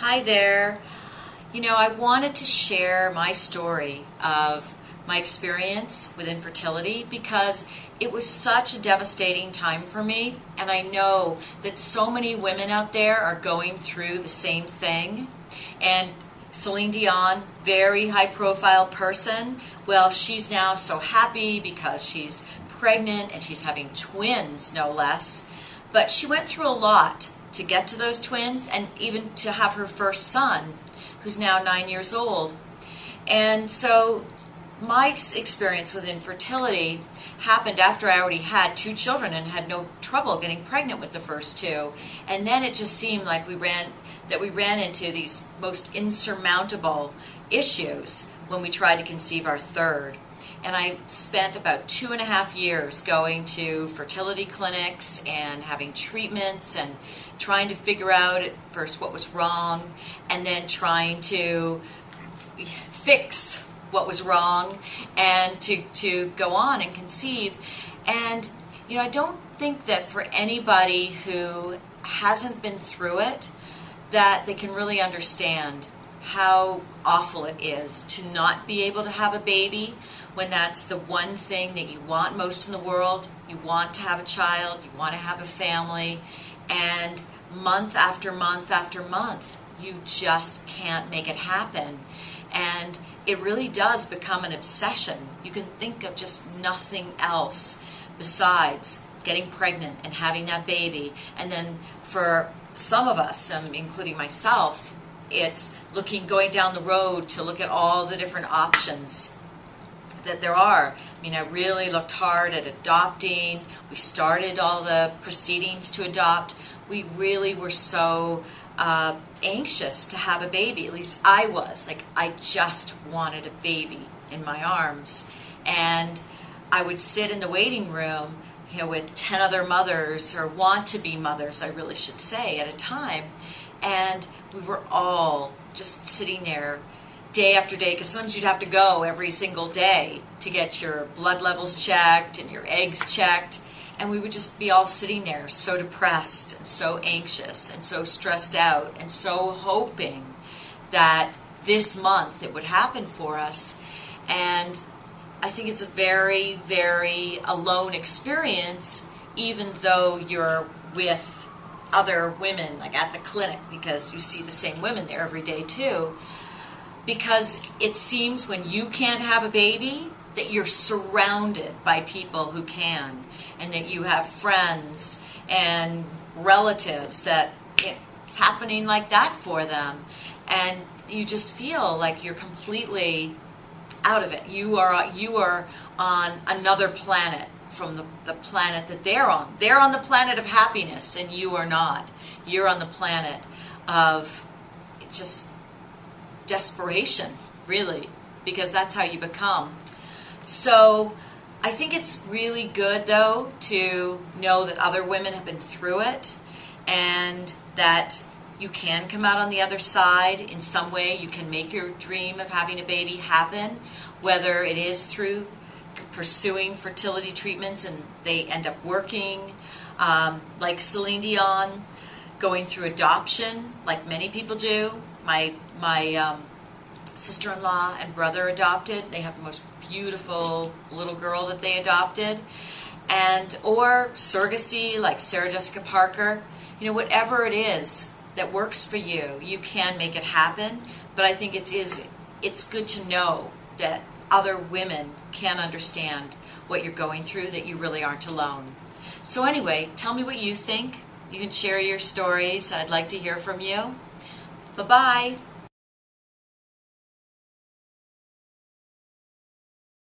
Hi there. I wanted to share my story of my experience with infertility because it was such a devastating time for me, and I know that so many women out there are going through the same thing. And Celine Dion, very high profile person, well, she's now so happy because she's pregnant and she's having twins, no less. But she went through a lot to get to those twins and even to have her first son, who's now 9 years old. And so my experience with infertility happened after I already had two children and had no trouble getting pregnant with the first two. And then it just seemed like we ran into these most insurmountable issues when we tried to conceive our third. And I spent about 2.5 years going to fertility clinics and having treatments and trying to figure out at first what was wrong and then trying to fix what was wrong and to go on and conceive. And I don't think that for anybody who hasn't been through it that they can really understand how awful it is to not be able to have a baby when that's the one thing that you want most in the world. You want to have a child, you want to have a family, and month after month after month, you just can't make it happen. And it really does become an obsession. You can think of just nothing else besides getting pregnant and having that baby. And then for some of us, including myself, it's going down the road to look at all the different options that there are. I really looked hard at adopting. We started all the proceedings to adopt. We really were so anxious to have a baby. At least I was. I just wanted a baby in my arms. And I would sit in the waiting room with 10 other mothers, or want-to-be mothers, I really should say, at a time. And we were all just sitting there day after day, because sometimes you'd have to go every single day to get your blood levels checked and your eggs checked. And we would just be all sitting there so depressed and so anxious and so stressed out and so hoping that this month it would happen for us. And I think it's a very, very alone experience, even though you're with other women, like at the clinic, because you see the same women there every day too. Because it seems when you can't have a baby, that you're surrounded by people who can, and that you have friends and relatives that it's happening like that for them. And you just feel like you're completely out of it. You are on another planet from the planet that they're on. They're on the planet of happiness, and you are not. You're on the planet of just desperation, really, because that's how you become. So I think it's really good, though, to know that other women have been through it and that you can come out on the other side in some way. You can make your dream of having a baby happen, whether it is through pursuing fertility treatments and they end up working, like Celine Dion, going through adoption, like many people do. My sister-in-law and brother adopted. They have the most beautiful little girl that they adopted. Or surrogacy, like Sarah Jessica Parker. Whatever it is that works for you, you can make it happen. But I think it's good to know that other women can understand what you're going through, that you really aren't alone. So anyway, tell me what you think. You can share your stories. I'd like to hear from you. Bye-bye.